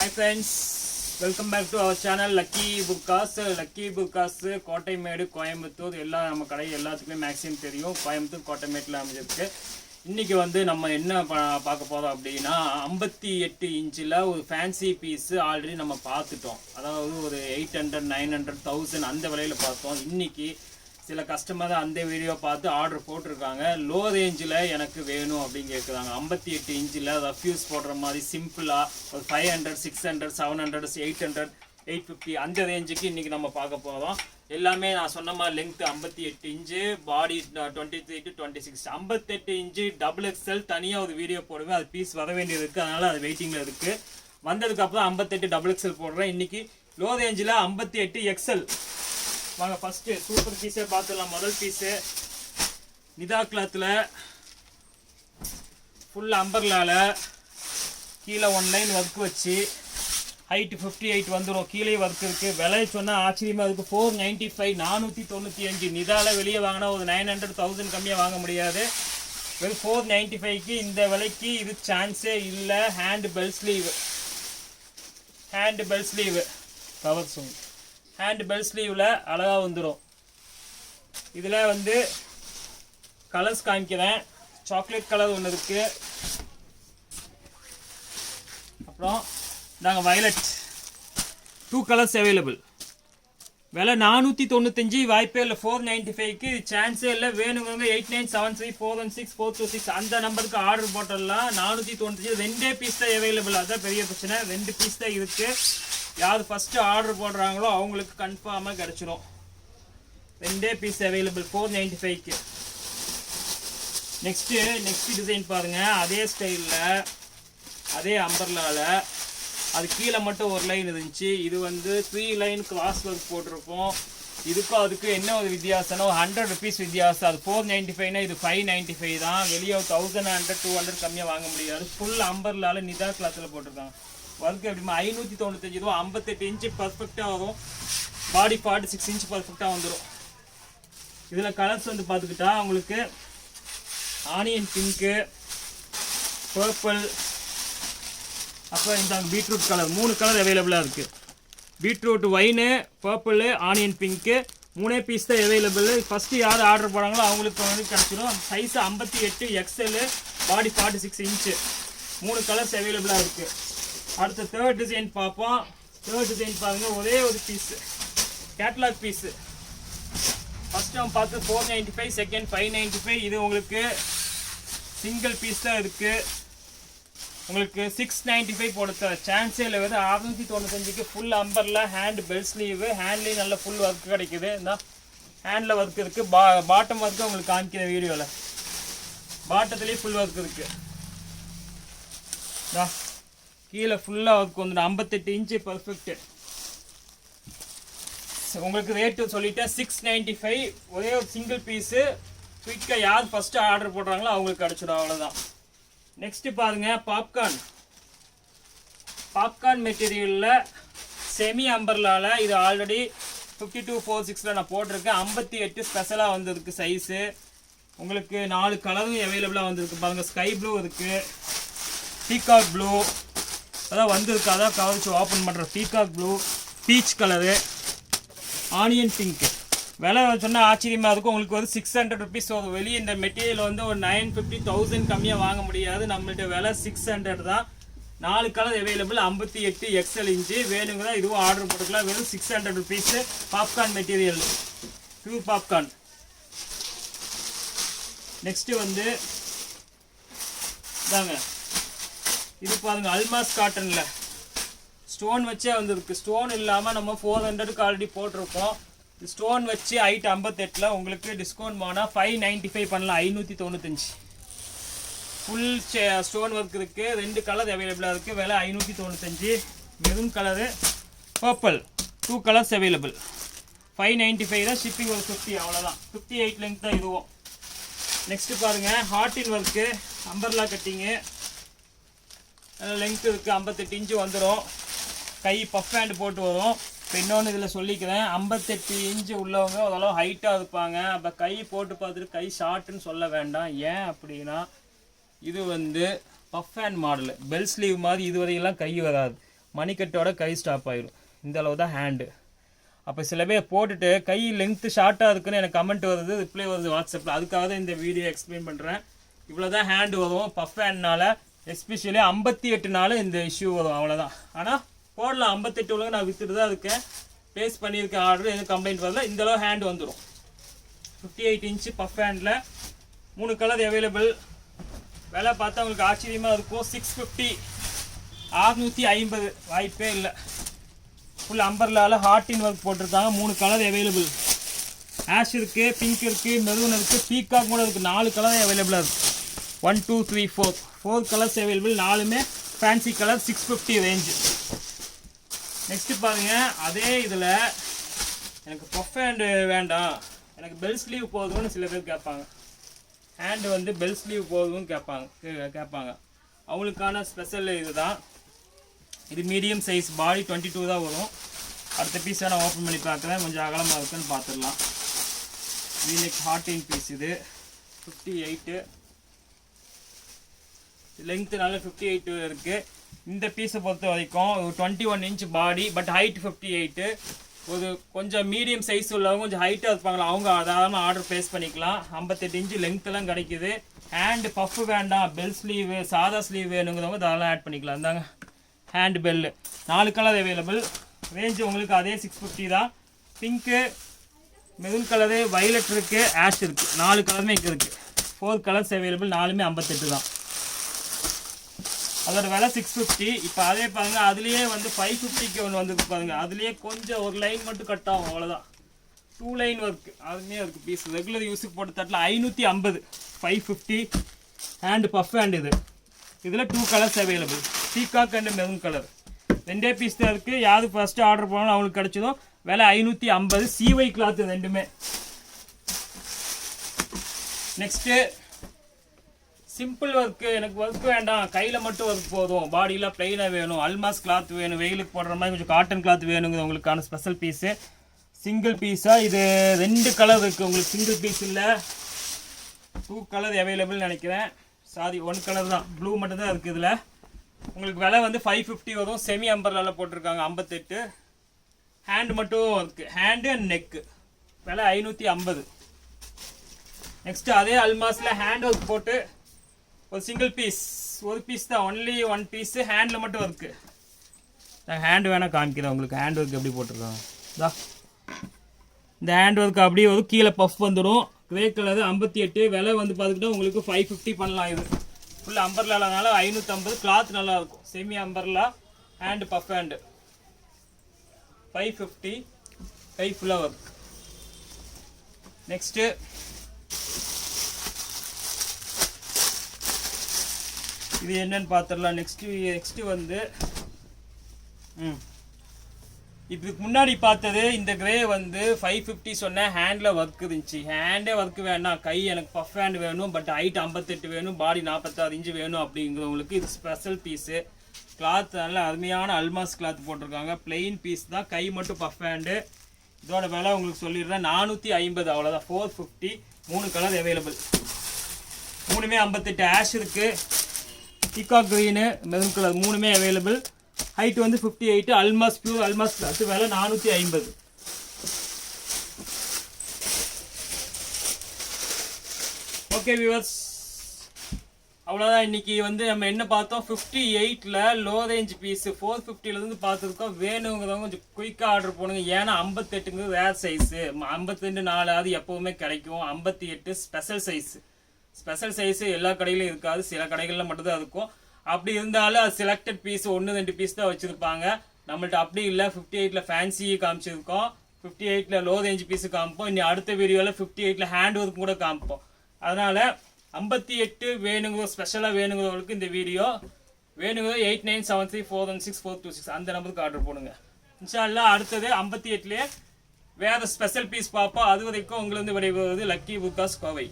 Hi friends, welcome back to our channel Lucky Burkas. Lucky Burkas Kottaimedu Coimbatore எல்லா நம்ம கடை எல்லாத்துக்குமே மேக்ஸிமம் தெரியும். கோயம்புத்தூர் கோட்டைமேட்டில் அமைஞ்சிருக்கு. இன்றைக்கி வந்து நம்ம என்ன பார்க்க போகிறோம் அப்படின்னா 58 இன்ச்சில் ஒரு ஃபேன்சி பீஸு ஆல்ரெடி நம்ம பார்த்துட்டோம். அதாவது ஒரு 800 900 1000 அந்த விலையில் பார்த்தோம். இன்றைக்கி சில கஸ்டமர் அந்த வீடியோ பார்த்து ஆர்டர் போட்டிருக்காங்க. லோ ரேஞ்சில் எனக்கு வேணும் அப்படின்னு கேட்குறாங்க. 58 இன்ச்சில் ரஃப்யூஸ் போடுற மாதிரி சிம்பிளாக ஒரு 500 600 700 800 850 அந்த ரேஞ்சுக்கு இன்றைக்கி நம்ம பார்க்க போகிறோம். எல்லாமே நான் சொன்ன மாதிரி length 58 inch, body 23 to 26. 58 inch XXL தனியாக ஒரு வீடியோ போடுவேன். அது பீஸ் வர வேண்டியது இருக்குது, அதனால் அது வெயிட்டிங்கில் இருக்குது. வந்ததுக்கப்புறம் 58 XXL போடுறேன். இன்றைக்கி லோ ரேஞ்சில் 58 XL. வாங்க ஃபஸ்ட்டு சூப்பர் பீஸே பார்த்துடலாம். முதல் பீஸு நிதா கிளாத்தில் ஃபுல் அம்பர்லாவில் கீழே 1 லைன் ஒர்க் வச்சு ஹைட்டு 58 வந்துடும். கீழே ஒர்க் இருக்குது. விலை சொன்னால் ஆச்சரியமாக இருக்குது. 495 495. நிதாவில் வெளியே வாங்கினா ஒரு 900 1000 கம்மியாக வாங்க முடியாது. வெறும் 495க்கு இந்த விலைக்கு இது சான்ஸே இல்லை. ஹேண்டு பெல் ஸ்லீவு கவர் சுங்க ஹேண்ட் பெல் ஸ்லீவில் அழகாக வந்துடும். இதில் வந்து கலர்ஸ் காமிக்கிறேன். சாக்லேட் கலர் ஒன்று இருக்குது, அப்புறம் நாங்கள் வயலட் 2 கலர்ஸ் அவைலபிள். விலை 495. வாய்ப்பே இல்லை. 495க்கு சான்ஸே இல்லை. வேணுங்க 8973 416 426 அந்த நம்பருக்கு ஆர்டர் போட்டுடலாம். 495 2 பீஸ் தான் அவைலபிள். அதுதான் பெரிய பிரச்சனை. 2 பீஸ் தான் இருக்குது. யார் ஃபஸ்ட்டு ஆர்டர் போடுறாங்களோ அவங்களுக்கு கன்ஃபார்மாக கிடச்சிரும். 2 பீஸ் அவைலபிள் 495க்கு. நெக்ஸ்ட் டிசைன் பாருங்கள். அதே ஸ்டைலில் அதே அம்பர்லாவில் அது கீழே மட்டும் ஒரு லைன் இருந்துச்சு. இது வந்து 3 லைன் கிராஸ் ஒர்க் போட்டிருக்கோம். இதுக்கும் அதுக்கு என்ன ஒரு வித்தியாசம்னா 100 ருபீஸ் வித்தியாசம். அது 495னா இது 595 தான். வெளியே 1100 200 கம்மியாக வாங்க முடியாது. ஃபுல் அம்பர்லாவில் நிதா கிளாத்தில் போட்டிருக்காங்க. ஒர்க் எப்படிமா 595 ரூபா. 58 இன்ச்சு பர்ஃபெக்டாக வரும். பாடி 46 இன்ச்சு பர்ஃபெக்டாக வந்துடும். இதில் கலர்ஸ் வந்து பார்த்துக்கிட்டா உங்களுக்கு ஆனியன் பிங்க்கு, பர்பிள், அப்புறம் இந்த பீட்ரூட் கலர் 3 கலர் அவைலபிளாக இருக்குது. Beetroot wine, purple, onion pink 3 piece தான் அவைலபிள். ஃபஸ்ட்டு யார் ஆர்டர் போகிறாங்களோ அவங்களுக்கு வந்து கிடச்சிடும். Size 58 XL, body 46 inch 3 colours அவைலபிளாக இருக்குது. அடுத்த தேர்ட் டிசைன் பார்ப்போம். தேர்ட் டிசைன் பாருங்கள். ஒரே ஒரு பீஸு கேட்லாக் பீஸு. ஃபஸ்ட் நம்ம பார்த்து 495, செகண்ட் 595. இது உங்களுக்கு சிங்கிள் பீஸ் தான் இருக்குது. உங்களுக்கு 695 போடுற சான்ஸே இல்லை. வந்து 695க்கு ஃபுல் அம்பரில் ஹேண்ட் பெல் ஸ்லீவு. ஹேண்ட்லேயும் நல்ல ஃபுல் ஒர்க் கிடைக்குது. இந்த ஹேண்டில் ஒர்க் இருக்குது. பாட்டம் ஒர்க்கு உங்களுக்கு காமிக்கிற வீடியோவில் பாட்டத்துலேயும் ஃபுல் ஒர்க் இருக்குது. கீழே ஃபுல்லாக ஒர்க் வந்துடும். 58 இன்ச்சு பர்ஃபெக்ட்டு. உங்களுக்கு ரேட்டு சொல்லிட்டேன் 695. ஒரே ஒரு சிங்கிள் பீஸு. குயிக்காக யார் ஃபஸ்ட்டு ஆர்டர் போடுறாங்களோ அவங்களுக்கு கிடச்சிடும். அவ்வளோதான். நெக்ஸ்ட்டு பாருங்கள் பாப்கார்ன் மெட்டீரியலில் செமி அம்பர்லாவில் இது ஆல்ரெடி 5246 நான் போட்டிருக்கேன். 58 ஸ்பெஷலாக வந்திருக்கு சைஸு. உங்களுக்கு 4 கலரும் அவைலபிளாக வந்திருக்கு பாருங்கள். ஸ்கை ப்ளூ இருக்குது, பீகாக் ப்ளூ அதான் வந்திருக்கு. அதான் கவரிச்சு ஓப்பன் பண்ணுற peacock blue, peach colour, onion pink. விலை சொன்னால் ஆச்சரியமாக இருக்கும். உங்களுக்கு ஒரு 600 ருபீஸ் வரும். வெளியே இந்த மெட்டீரியல் வந்து ஒரு 950 1000 கம்மியாக வாங்க முடியாது. நம்மள்ட்ட விலை 600 தான். 4 கலர் அவைலபிள். 58 XL inch. வேணுங்க இதுவும் ஆர்டர் போட்டுக்கலாம். வெறும் 600 rupees. Popcorn material, pure popcorn. Next வந்து இதாங்க இது பாருங்கள். அல்மாஸ் காட்டனில் ஸ்டோன் வச்சே வந்துருக்கு. ஸ்டோன் இல்லாமல் நம்ம 400க்கு ஆல்ரெடி போட்டிருக்கோம். ஸ்டோன் வச்சு ஹைட் 58ல் உங்களுக்கு டிஸ்கவுண்ட் போனால் 595 பண்ணலாம். 595. ஃபுல் ஸ்டோன் ஒர்க் இருக்குது. 2 கலர் அவைலபிளாக இருக்குது. விலை 595. Maroon colour, purple 2 colours available. 595 தான். ஷிப்பிங் ஒரு 50 அவ்வளோதான். 58 லெங்க் தான் இதுவும். நெக்ஸ்ட்டு பாருங்கள் ஹார்டின் ஒர்க்கு அம்பர்லா கட்டிங்கு. லெங்க் இருக்குது. 58 இன்ச்சு வந்துடும். கை பஃப் ஹேண்டு போட்டு வரும். இப்போ இன்னொன்று இதில் சொல்லிக்கிறேன். 58 இன்ச்சு உள்ளவங்க அதெல்லாம் ஹைட்டாக இருப்பாங்க. அப்போ கை போட்டு பார்த்துட்டு கை ஷார்ட்டுன்னு சொல்ல வேண்டாம். ஏன் அப்படின்னா இது வந்து puff hand model, bell sleeve மாதிரி இதுவரையெல்லாம் கை வராது. மணிக்கட்டோட கை ஸ்டாப் ஆயிடும். இந்த அளவு தான் ஹேண்டு. அப்போ சில பேர் போட்டுட்டு கை லென்த்து ஷார்ட்டாக இருக்குன்னு எனக்கு கமெண்ட் வருது, ரிப்ளை வருது வாட்ஸ்அப்பில். அதுக்காக தான் இந்த வீடியோ எக்ஸ்பிளைன் பண்ணுறேன். இவ்வளோ தான் ஹேண்டு வரும். பஃப் ஹேண்ட்னால எஸ்பெஷலி 58 இந்த இஷ்யூ வரும், அவ்வளோதான். ஆனால் போடலாம் 58 உலக நான் விற்றுட்டு தான் இருக்கேன், பேஸ் பண்ணியிருக்கேன் ஆர்டர், எதுவும் கம்ப்ளைண்ட் வரல. இந்தளவு ஹேண்டு வந்துடும். 58 inch puff handle 3 colour available. விலை பார்த்தா உங்களுக்கு ஆச்சரியமாக இருக்கும். 650, 650, வாய்ப்பே இல்லை. ஃபுல் அம்பர்லால ஹார்டின் ஒர்க் போட்டிருக்காங்க. 3 கலர் அவைலபிள். ஆஷ் இருக்குது, பிங்க் இருக்குது, மெரூன் இருக்குது, பீகாக் கூட இருக்குது. 4 கலர் அவைலபிளாக இருக்குது. 1 2 3 4 கலர்ஸ் அவைலபிள். 4மே ஃபேன்சி கலர். 650 ரேஞ்சு. நெக்ஸ்ட்டு பாருங்கள், அதே இதில் எனக்கு பஃப் ஹேண்டு வேண்டாம், எனக்கு பெல் ஸ்லீவ் போதும்னு சில பேர் கேட்பாங்க. ஹேண்டு வந்து பெல் ஸ்லீவ் போதும்னு கேட்பாங்க. அவங்களுக்கான ஸ்பெஷல் இது தான். இது மீடியம் சைஸ், பாடி 22 தான் வரும். அடுத்த பீஸை நான் ஓப்பன் பண்ணி பார்க்குறேன், கொஞ்சம் அகலமாக இருக்குன்னு பார்த்துடலாம். வீனெக் ஹார்டின் பீஸ் இது 58, லெங்க்த்துனால 58 இருக்குது. இந்த பீஸை பொறுத்த வரைக்கும் 21 இன்ச் பாடி, பட் ஹைட் 58. ஒரு கொஞ்சம் மீடியம் சைஸ் உள்ளவங்க, கொஞ்சம் ஹைட்டாக இருப்பாங்களா, அவங்க அதாவது ஆர்டர் ப்ளேஸ் பண்ணிக்கலாம். 58 இன்ச்சு லெங்க்த்தெல்லாம் கிடைக்குது. ஹேண்டு பஃப் வேண்டாம், பெல் ஸ்லீவு, சாதா ஸ்லீவ் வேணுங்கிறவங்க அதெல்லாம் ஆட் பண்ணிக்கலாம். இருந்தாங்க hand bell. 4 colour available. Range உங்களுக்கு அதே 650 தான். பிங்க்கு, மெரூன் கலரு, வைலட் இருக்குது, ஆஷ் இருக்குது. 4 கலருமே இருக்குது. 4 கலர்ஸ் அவைலபிள். 4மே 58 தான். அதோட விலை 650. இப்போ அதே பாருங்கள், அதுலேயே வந்து 550க்கு ஒன்று வந்து பாருங்க. அதுலேயே கொஞ்சம் ஒரு லைன் மட்டும் கட் ஆகும், அவ்வளோதான். 2 லைன் ஒர்க்கு அதுமே இருக்குது பீஸ். ரெகுலர் யூஸுக்கு போட்டு தட்டில் 550, 550 ஹேண்டு பஃப் ஹேண்டு. இதில் 2 colours available. Peacock and maroon colour 2 piece தான் இருக்குது. யாரு ஃபஸ்ட்டு ஆர்டர் பண்ணாலும் அவங்களுக்கு கிடச்சதும். விலை 550. CY கிளாத் ரெண்டுமே. நெக்ஸ்ட்டு சிம்பிள் ஒர்க்கு, எனக்கு ஒர்க் வேண்டாம், கையில் மட்டும் ஒர்க் போதும், பாடியில் ப்ளைனாக வேணும், அல்மாஸ் கிளாத் வேணும், வெயிலுக்கு போடுற மாதிரி கொஞ்சம் காட்டன் கிளாத் வேணுங்கிற உங்களுக்கான ஸ்பெஷல் பீஸு. சிங்கிள் பீஸாக இது 2 கலர் இருக்குது உங்களுக்கு. சிங்கிள் பீஸ் இல்லை, 2 கலர் அவைலபிள் நினைக்கிறேன். சாரி, 1 கலர் தான், ப்ளூ மட்டும்தான் இருக்குது இதில். உங்களுக்கு விலை வந்து 550 வரும். செமி அம்பர்லால போட்டிருக்காங்க 58. ஹேண்டு மட்டும் இருக்குது, ஹேண்டு அண்ட் நெக்கு. விலை 550. நெக்ஸ்ட்டு அதே அல்மாஸில் ஹேண்ட் ஒர்க் போட்டு ஒரு சிங்கிள் பீஸ், ஒரு பீஸ் தான், ஒன்லி 1 பீஸு. ஹேண்டில் மட்டும் ஒர்க்கு. நான் ஹேண்டு வேணால் காமிக்கிறேன் உங்களுக்கு. ஹேண்ட் ஒர்க் எப்படி போட்டிருக்காங்க தான். இந்த ஹேண்ட் ஒர்க் அப்படியே ஒரு கீழே பஃப் வந்துடும். Grey colour 58. விலை வந்து பார்த்துக்கிட்டா உங்களுக்கு 550 பண்ணலாம். இது ஃபுல் அம்பர்லானால 550. கிளாத் நல்லாயிருக்கும். Semi umbrella hand puff hand 550. கை ஃபுல்லாக ஒர்க். நெக்ஸ்ட்டு இது என்னன்னு பார்த்துடலாம். நெக்ஸ்ட்டு வந்து இதுக்கு முன்னாடி பார்த்தது இந்த கிரே வந்து 550 சொன்னேன். ஹேண்டில் ஒர்க் இருந்துச்சு. ஹேண்டே ஒர்க் வேணாம், கை எனக்கு பஃப் ஹேண்ட் வேணும், பட் ஹைட் 58 வேணும், பாடி 46 இன்ச்சு வேணும் அப்படிங்கிறவங்களுக்கு இது ஸ்பெஷல் பீஸு. கிளாத் நல்ல அருமையான அல்மாஸ் கிளாத் போட்டிருக்காங்க. பிளெயின் பீஸ் தான், கை மட்டும் பஃப் ஹேண்டு. இதோட விலை உங்களுக்கு சொல்லிடுறேன் 450. அவ்வளோதான். 450. 3 கலர் அவைலபிள். 3மே 58. ஆஷ் இருக்குது, பீகாக் க்ரீனு, மெரூன் கலர் 3மே அவைலபிள். ஹைட் வந்து 58. Almas pure Almas cloth. விலை 450. ஓகே வியூவர்ஸ், அவ்வளோதான். இன்னைக்கு வந்து நம்ம என்ன பார்த்தோம், 58ல் லோ ரேஞ்ச் பீஸ் 450லேருந்து பார்த்துருக்கோம். வேணுங்கிறவங்க கொஞ்சம் குயிக்காக ஆர்டர் பண்ணுங்க. ஏன்னா 58ங்கிறது ரேர் சைஸு. 52 4 எப்போவுமே கிடைக்கும். 58 ஸ்பெஷல் சைஸு. ஸ்பெஷல் சைஸு எல்லா கடையிலும் இருக்காது, சில கடைகளில் மட்டும்தான் இருக்கும். அப்படி இருந்தாலும் அது செலக்டட் பீஸ் 1-2 பீஸ் தான் வச்சுருப்பாங்க. நம்மள்ட்ட அப்படி இல்லை. 58ல் ஃபேன்சியை காமிச்சிருக்கோம், 58ல் லோ ரேஞ்ச் பீஸு காமிப்போம். இன்னும் அடுத்த வீடியோவில் 58ல் ஹேண்ட் ஒர்க் கூட காமிப்போம். அதனால் 58 வேணுங்கிற ஸ்பெஷலாக வேணுங்கிறவங்களுக்கு இந்த வீடியோ. வேணுங்கிற 8973416426 அந்த நம்பருக்கு ஆர்டர் போடுங்க. இன்ஷா அல்லாஹ் அடுத்தது 58லேயே வேறு ஸ்பெஷல் பீஸ் பார்ப்போம். அது வரைக்கும் உங்களுக்கு விடைபெறுவது லக்கி புக்காஸ் கோவை.